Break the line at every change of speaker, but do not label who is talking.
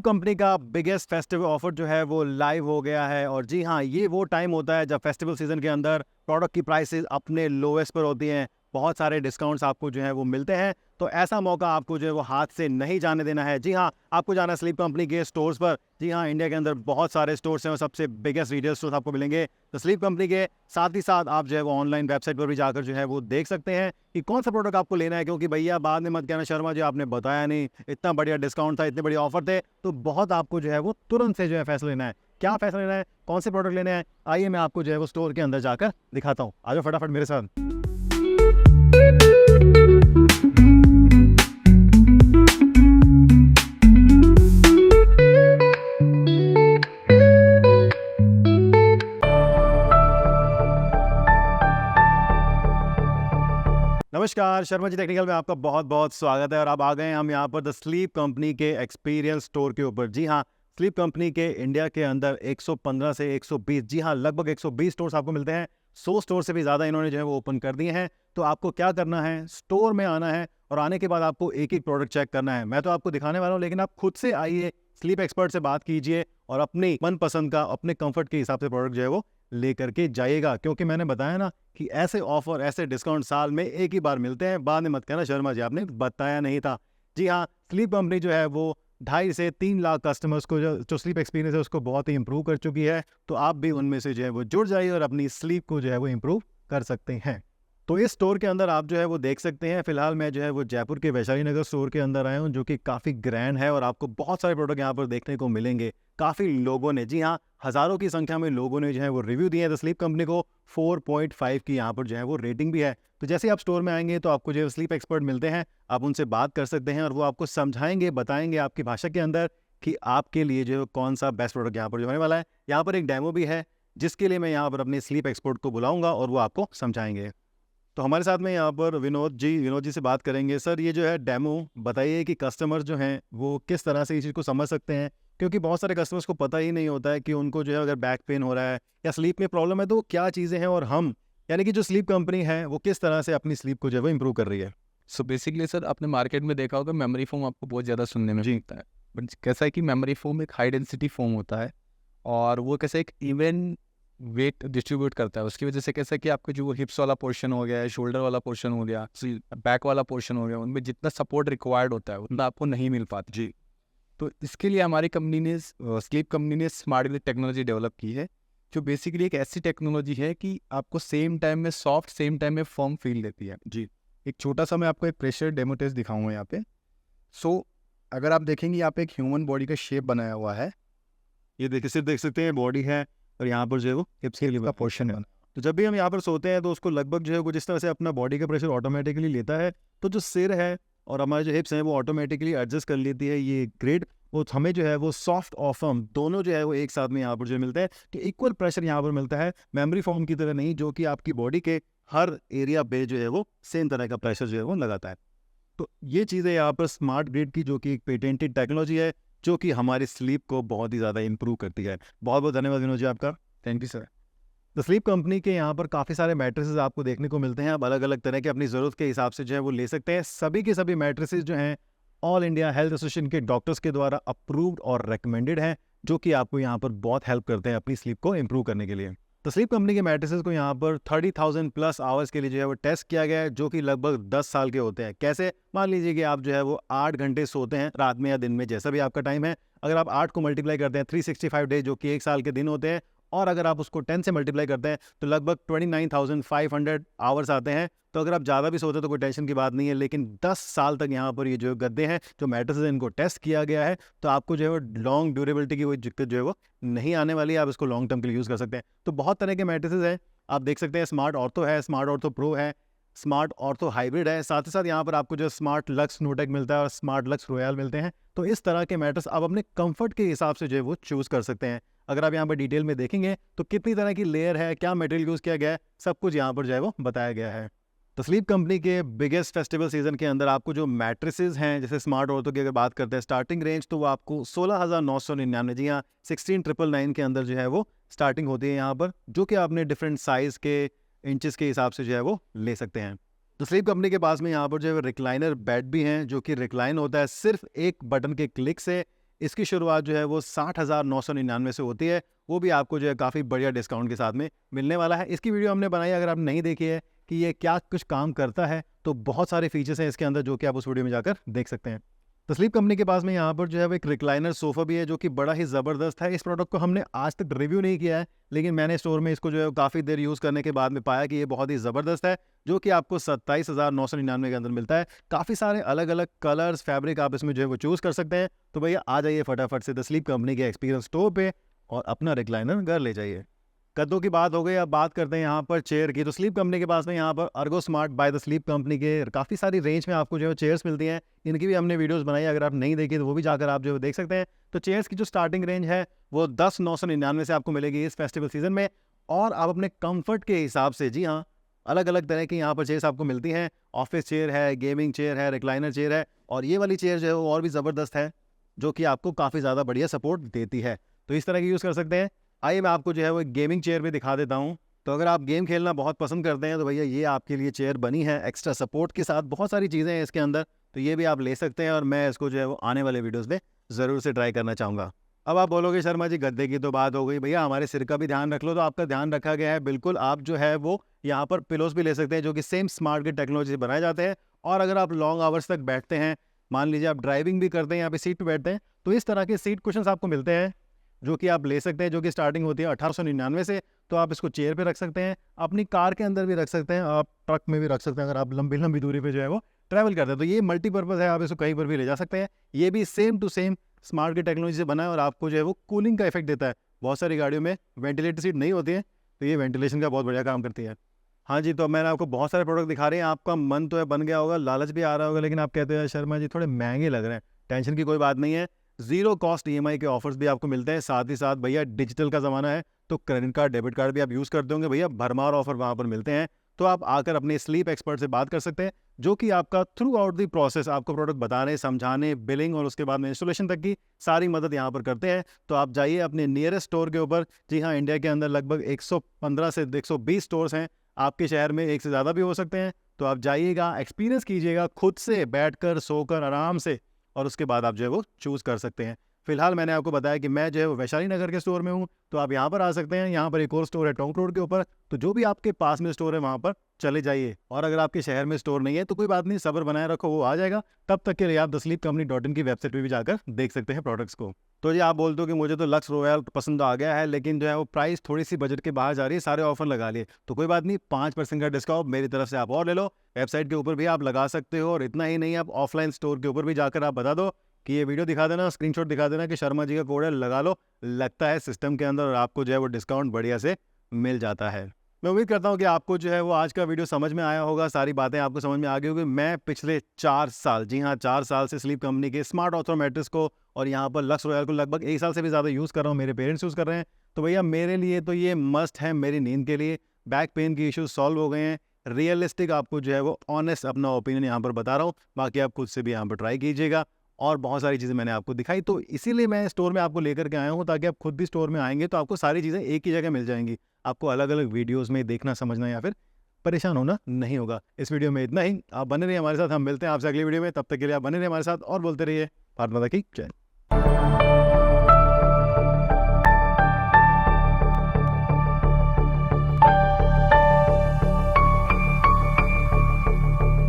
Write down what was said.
Sleep company का biggest festival offer जो है वो लाइव हो गया है। और जी हाँ, ये वो टाइम होता है जब फेस्टिवल सीजन के अंदर प्रोडक्ट की प्राइसेस अपने लोएस्ट पर होती हैं। बहुत सारे डिस्काउंट्स आपको जो है वो मिलते हैं। तो ऐसा मौका आपको जो है वो हाथ से नहीं जाने देना है। जी हाँ, आपको जाना है स्लीप कंपनी के स्टोर्स पर। जी हाँ, इंडिया के अंदर बहुत सारे स्टोर्स हैं और सबसे बिगेस्ट रिटेल स्टोर्स आपको मिलेंगे। तो स्लीप कंपनी के साथ ही साथ आप जो है वो ऑनलाइन वेबसाइट पर भी जाकर जो है वो देख सकते हैं कि कौन सा प्रोडक्ट आपको लेना है। क्योंकि भैया बाद में मत कहना शर्मा जी आपने बताया नहीं, इतना बढ़िया डिस्काउंट था, इतने बढ़िया ऑफर थे। तो बहुत आपको जो है वो तुरंत से जो है फैसला लेना है। क्या फैसला लेना है, कौन से प्रोडक्ट लेने हैं, आइए मैं आपको जो है वो स्टोर के अंदर जाकर दिखाता हूँ। आ जाओ फटाफट मेरे साथ। नमस्कार, शर्मा जी टेक्निकल में आपका बहुत बहुत स्वागत है। और अब आ गए हम यहाँ पर द स्लीप कंपनी के एक्सपीरियंस स्टोर के ऊपर। जी हाँ, स्लीप कंपनी के इंडिया के अंदर 115 से 120, जी हाँ लगभग 120 स्टोर्स आपको मिलते हैं। 100 स्टोर से भी ज़्यादा इन्होंने जो है वो ओपन कर दिए हैं। तो आपको क्या करना है, स्टोर में आना है और आने के बाद आपको एक एक प्रोडक्ट चेक करना है। मैं तो आपको दिखाने वाला हूँ, लेकिन आप खुद से आइए, स्लीप एक्सपर्ट से बात कीजिए और अपनी मनपसंद का, अपने कंफर्ट के हिसाब से प्रोडक्ट जो है वो लेकर के जाइएगा। क्योंकि मैंने बताया ना कि ऐसे ऑफर, ऐसे डिस्काउंट साल में एक ही बार मिलते हैं। बाद में मत कहना शर्मा जी आपने बताया नहीं था। जी हाँ, स्लीप कंपनी जो है वो 2.5 से 3 लाख कस्टमर्स को जो स्लीप एक्सपीरियंस है उसको बहुत ही इंप्रूव कर चुकी है। तो आप भी उनमें से जो है वो जुड़ जाइए और अपनी स्लीप को जो है वो इंप्रूव कर सकते हैं। तो इस स्टोर के अंदर आप जो है वो देख सकते हैं। फिलहाल मैं जो है वो जयपुर के वैशाली नगर स्टोर के अंदर आया हूँ, जो कि काफ़ी ग्रैंड है और आपको बहुत सारे प्रोडक्ट यहाँ पर देखने को मिलेंगे। काफ़ी लोगों ने, जी हाँ हज़ारों की संख्या में लोगों ने जो है वो रिव्यू दिए हैं। तो स्लीप कंपनी को 4.5 की यहाँ पर जो है वो रेटिंग भी है। तो जैसे आप स्टोर में आएंगे तो आपको जो है स्लीप एक्सपर्ट मिलते हैं, आप उनसे बात कर सकते हैं और वो आपको समझाएंगे, बताएंगे आपकी भाषा के अंदर कि आपके लिए जो कौन सा बेस्ट प्रोडक्ट यहाँ पर जो होने वाला है। यहाँ पर एक डेमो भी है, जिसके लिए मैं यहाँ पर अपने स्लीप एक्सपर्ट को बुलाऊंगा और वो आपको समझाएंगे। तो हमारे साथ में यहाँ पर विनोद जी से बात करेंगे। सर, ये जो है डेमो बताइए कि कस्टमर जो हैं वो किस तरह से इस चीज़ को समझ सकते हैं। क्योंकि बहुत सारे कस्टमर्स को पता ही नहीं होता है कि उनको जो है अगर बैक पेन हो रहा है या स्लीप में प्रॉब्लम है तो वो क्या चीज़ें हैं, और हम यानी कि जो स्लीप कंपनी है वो किस तरह से अपनी स्लीप को जो है वो इम्प्रूव कर रही है।
सो बेसिकली सर, आपने मार्केट में देखा होगा मेमोरी फोम आपको बहुत ज़्यादा सुनने में
जी।
मिलता है। बट कैसा है कि मेमोरी फोम एक हाई डेंसिटी फोम होता है और वो कैसे एक इवन वेट डिस्ट्रीब्यूट करता है। उसकी वजह से कैसा है कि आपको जो हिप्स वाला पोर्शन हो गया, शोल्डर वाला पोर्शन हो गया, बैक वाला पोर्शन हो गया, उनमें जितना सपोर्ट रिक्वायर्ड होता है उतना आपको नहीं मिल पाता।
जी।
तो इसके लिए हमारी कंपनी ने, स्लीप कंपनी ने स्मार्ट ग्रिड टेक्नोलॉजी डेवलप की है, जो बेसिकली एक ऐसी टेक्नोलॉजी है कि आपको सेम टाइम में सॉफ्ट, सेम टाइम में फर्म फील देती है।
जी।
एक छोटा सा मैं आपको एक प्रेशर डेमो टेस्ट दिखाऊंगा यहाँ पे। सो अगर आप देखेंगे यहाँ पे एक ह्यूमन बॉडी का शेप बनाया हुआ है,
ये देखिए, सिर्फ देख सकते हैं बॉडी है और यहाँ पर जो है वो हिप्स के लिए
का पोर्शन है।
तो जब भी हम यहाँ पर सोते हैं तो उसको लगभग जो है वो जिस तरह से अपना बॉडी का प्रेशर ऑटोमेटिकली लेता है, तो जो सिर है और हमारे जो हिप्स हैं वो ऑटोमेटिकली एडजस्ट कर लेती है ये ग्रिड। वो हमें जो है वो सॉफ्ट और फर्म दोनों जो है वो एक साथ में यहाँ पर जो मिलता है कि इक्वल प्रेशर यहाँ पर मिलता है। मेमोरी फॉर्म की तरह नहीं, जो कि आपकी बॉडी के हर एरिया पे जो है वो सेम तरह का प्रेशर जो है वो लगाता है। तो ये चीज़ें यहाँ पर स्मार्ट ग्रिड की, जो कि एक पेटेंटेड टेक्नोलॉजी है, जो कि हमारी स्लीप को बहुत ही ज़्यादा इंप्रूव करती है। बहुत बहुत धन्यवाद विनोद जी आपका।
Thank you sir.
The sleep company के यहाँ पर काफ़ी सारे मैट्रेसेस आपको देखने को मिलते हैं। आप अलग अलग तरह के अपनी ज़रूरत के हिसाब से जो है वो ले सकते हैं। सभी के सभी मैट्रेसेस जो हैं ऑल इंडिया हेल्थ एसोसिएशन के डॉक्टर्स के द्वारा अप्रूव्ड और रिकमेंडेड हैं, जो कि आपको यहाँ पर बहुत हेल्प करते हैं अपनी स्लीप को इंप्रूव करने के लिए। तो स्लीप कंपनी के मैट्रेसेस को यहाँ पर 30,000 प्लस आवर्स के लिए जो है वो टेस्ट किया गया है, जो कि लगभग 10 साल के होते हैं। कैसे, मान लीजिए कि आप जो है वो 8 घंटे सोते हैं रात में या दिन में, जैसा भी आपका टाइम है। अगर आप 8 को मल्टीप्लाई करते हैं 365 डेज, जो कि 1 साल के दिन होते हैं, और अगर आप उसको 10 से मल्टीप्लाई करते हैं तो लगभग 29,500 आवर्स आते हैं। तो अगर आप ज़्यादा भी सोते हैं तो कोई टेंशन की बात नहीं है। लेकिन 10 साल तक यहाँ पर ये जो गद्दे हैं, जो मैट्रेसेस हैं, इनको टेस्ट किया गया है। तो आपको जो है वो लॉन्ग ड्यूरेबिलिटी की कोई दिक्कत जो है वो नहीं आने वाली है। आप इसको लॉन्ग टर्म के लिए यूज़ कर सकते हैं। तो बहुत तरह के मैट्रेसेस हैं, आप देख सकते हैं। स्मार्ट ऑर्थो है, स्मार्ट ऑर्थो प्रो है, स्मार्ट ऑर्थो हाइब्रिड है। साथ ही साथ यहाँ पर आपको जो स्मार्ट लक्स नोटेक मिलता है और स्मार्ट लक्स रॉयल मिलते हैं। तो इस तरह के मैट्रेस आप अपने कंफर्ट के हिसाब से जो है वो चूज़ कर सकते हैं। अगर आप यहाँ पर डिटेल में देखेंगे तो कितनी तरह की लेयर है, क्या मटेरियल यूज़ किया गया है, सब कुछ यहाँ पर जो है वो बताया गया है। तो स्लीप कंपनी के बिगेस्ट फेस्टिवल सीजन के अंदर आपको जो मैट्रेसेस हैं, जैसे स्मार्ट ऑर्थो की अगर बात करते हैं, स्टार्टिंग रेंज तो वो आपको 16,999, जी हाँ 16,999 के अंदर जो है वो स्टार्टिंग होती है यहाँ पर, जो कि आपने डिफरेंट साइज़ के, इंचेस के हिसाब से जो है वो ले सकते हैं। तो स्लीप कंपनी के पास में यहाँ पर जो है रिक्लाइनर बेड भी हैं, जो कि रिक्लाइन होता है। सिर्फ एक बटन के क्लिक से इसकी शुरुआत जो है वो 60,999 से होती है, वो भी आपको जो है काफ़ी बढ़िया डिस्काउंट के साथ में मिलने वाला है। इसकी वीडियो हमने बनाई, अगर आपने नहीं देखी है कि ये क्या कुछ काम करता है, तो बहुत सारे फीचर्स हैं इसके अंदर जो कि आप उस वीडियो में जाकर देख सकते हैं। तो स्लीप कंपनी के पास में यहाँ पर जो है वो एक रिक्लाइनर सोफ़ा भी है जो कि बड़ा ही ज़बरदस्त है। इस प्रोडक्ट को हमने आज तक रिव्यू नहीं किया है, लेकिन मैंने स्टोर में इसको जो है काफ़ी देर यूज़ करने के बाद में पाया कि ये बहुत ही ज़बरदस्त है, जो कि आपको 27,999 के अंदर मिलता है। काफ़ी सारे अलग अलग कलर्स, फैब्रिक आप इसमें जो है वो चूज़ कर सकते हैं। तो भैया आ जाइए फटाफट से द स्लीप कंपनी के एक्सपीरियंस स्टोर पे और अपना रिक्लाइनर घर ले जाइए। कद्दों की बात हो गई, अब बात करते हैं यहाँ पर चेयर की। तो स्लीप कंपनी के पास में यहाँ पर Ergo smart by the sleep company के काफ़ी सारी रेंज में आपको जो है चेयर्स मिलती हैं। इनकी भी हमने वीडियोस बनाई, अगर आप नहीं देखी तो वो भी जाकर आप जो है देख सकते हैं। तो चेयर्स की जो स्टार्टिंग रेंज है वो 10,999 से आपको मिलेगी इस फेस्टिवल सीजन में, और आप अपने कंफर्ट के हिसाब से, जी हाँ, अलग अलग तरह की यहाँ पर चेयर्स आपको मिलती हैं। ऑफिस चेयर है, गेमिंग चेयर है, रिक्लाइनर चेयर है, और ये वाली चेयर जो है वो और भी ज़बरदस्त है, जो कि आपको काफ़ी ज़्यादा बढ़िया सपोर्ट देती है। तो इस तरह की यूज़ कर सकते हैं। आइए मैं आपको जो है वो एक गेमिंग चेयर भी दिखा देता हूँ। तो अगर आप गेम खेलना बहुत पसंद करते हैं तो भैया ये आपके लिए चेयर बनी है एक्स्ट्रा सपोर्ट के साथ। बहुत सारी चीज़ें हैं इसके अंदर, तो ये भी आप ले सकते हैं, और मैं इसको जो है वो आने वाले वीडियोस में ज़रूर से ट्राई करना चाहूँगा। अब आप बोलोगे शर्मा जी गद्दे की तो बात हो गई, भैया हमारे सिर का भी ध्यान रख लो। तो आपका ध्यान रखा गया है, बिल्कुल। आप जो है वो यहाँ पर पिलोस भी ले सकते हैं जो कि सेम स्मार्ट की टेक्नोलॉजी से बनाए जाते हैं। और अगर आप लॉन्ग आवर्स तक बैठते हैं, मान लीजिए आप ड्राइविंग भी करते हैं, यहाँ पे सीट पर बैठते हैं, तो इस तरह के सीट कुशन्स आपको मिलते हैं जो कि आप ले सकते हैं, जो कि स्टार्टिंग होती है 1899 से। तो आप इसको चेयर पे रख सकते हैं, अपनी कार के अंदर भी रख सकते हैं, आप ट्रक में भी रख सकते हैं अगर आप लंबी लंबी दूरी पे जो है वो ट्रैवल करते हैं। तो ये मल्टीपर्पज़ है, आप इसको कहीं पर भी ले जा सकते हैं। ये भी सेम टू सेम स्मार्ट की टेक्नोलॉजी से बना है, और आपको जो है वो कूलिंग का इफेक्ट देता है। बहुत सारी गाड़ियों में वेंटिलेटर सीट नहीं होती है, तो ये वेंटिलेशन का बहुत बढ़िया काम करती है। हाँ जी, तो मैंने आपको बहुत सारे प्रोडक्ट दिखा रहे हैं, आपका मन तो है बन गया होगा, लालच भी आ रहा होगा, लेकिन आप कहते हैं शर्मा जी थोड़े महंगे लग रहे हैं। टेंशन की कोई बात नहीं है, जीरो कॉस्ट ईएमआई के ऑफर्स भी आपको मिलते हैं। साथ ही साथ भैया डिजिटल का ज़माना है, तो क्रेडिट कार्ड, डेबिट कार्ड भी आप यूज़ करते होंगे, भैया भरमार ऑफर वहाँ पर मिलते हैं। तो आप आकर अपने स्लीप एक्सपर्ट से बात कर सकते हैं, जो कि आपका थ्रू आउट दी प्रोसेस आपको प्रोडक्ट बताने, समझाने, बिलिंग और उसके बाद में इंस्टॉलेशन तक की सारी मदद यहाँ पर करते हैं। तो आप जाइए अपने नियरेस्ट स्टोर के ऊपर। जी हाँ, इंडिया के अंदर लगभग 115 से 120 स्टोर्स हैं, आपके शहर में एक से ज़्यादा भी हो सकते हैं। तो आप जाइएगा, एक्सपीरियंस कीजिएगा खुद से, बैठकर, सोकर, आराम से, और उसके बाद आप जो है वो चूज़ कर सकते हैं। फिलहाल मैंने आपको बताया कि मैं जो है वो वैशाली नगर के स्टोर में हूँ, तो आप यहाँ पर आ सकते हैं। यहाँ पर एक और स्टोर है टोंक रोड के ऊपर, तो जो भी आपके पास में स्टोर है वहाँ पर चले जाइए। और अगर आपके शहर में स्टोर नहीं है तो कोई बात नहीं, सब्र बनाए रखो, वो आ जाएगा। तब तक के लिए आप thesleepcompany.in की वेबसाइट पे भी जाकर देख सकते हैं प्रोडक्ट्स को। तो जी आप बोलते हो कि मुझे तो लक्स रॉयल पसंद आ गया है, लेकिन जो है वो प्राइस थोड़ी सी बजट के बाहर जा रही है, सारे ऑफर लगा लिए, तो कोई बात नहीं, 5% का डिस्काउंट मेरी तरफ से आप और ले लो। वेबसाइट के ऊपर भी आप लगा सकते हो, और इतना ही नहीं, आप ऑफलाइन स्टोर के ऊपर भी जाकर आप बता दो कि ये वीडियो दिखा देना, स्क्रीनशॉट दिखा देना कि शर्मा जी का कोड है, लगा लो, लगता है सिस्टम के अंदर, और आपको जो है वो डिस्काउंट बढ़िया से मिल जाता है। मैं उम्मीद करता हूँ कि आपको जो है वो आज का वीडियो समझ में आया होगा, सारी बातें आपको समझ में आ गई होगी। मैं पिछले 4 साल, जी हाँ 4 साल से स्लीप कंपनी के स्मार्ट ऑर्थो मैट्रेस को और यहाँ पर लक्स रॉयल को लगभग 1 साल से भी ज़्यादा यूज़ कर रहा हूँ, मेरे पेरेंट्स यूज़ कर रहे हैं। तो भैया मेरे लिए तो ये मस्ट है, मेरी नींद के लिए। बैक पेन की इश्यूज सॉल्व हो गए हैं। रियलिस्टिक आपको जो है वो ऑनेस्ट अपना ओपिनियन यहाँ पर बता रहा हूँ, बाकी आप खुद से भी यहाँ पर ट्राई कीजिएगा। और बहुत सारी चीज़ें मैंने आपको दिखाई, तो इसीलिए मैं स्टोर में आपको लेकर के आया हूँ, ताकि आप खुद भी स्टोर में आएंगे तो आपको सारी चीज़ें एक ही जगह मिल जाएंगी। आपको अलग अलग वीडियोस में देखना, समझना या फिर परेशान होना नहीं होगा। इस वीडियो में इतना ही, आप बने रहिए हमारे साथ, हम मिलते हैं आपसे अगली वीडियो में। तब तक के लिए आप बने रहिए हमारे साथ और बोलते रहिए भारत माता की जय।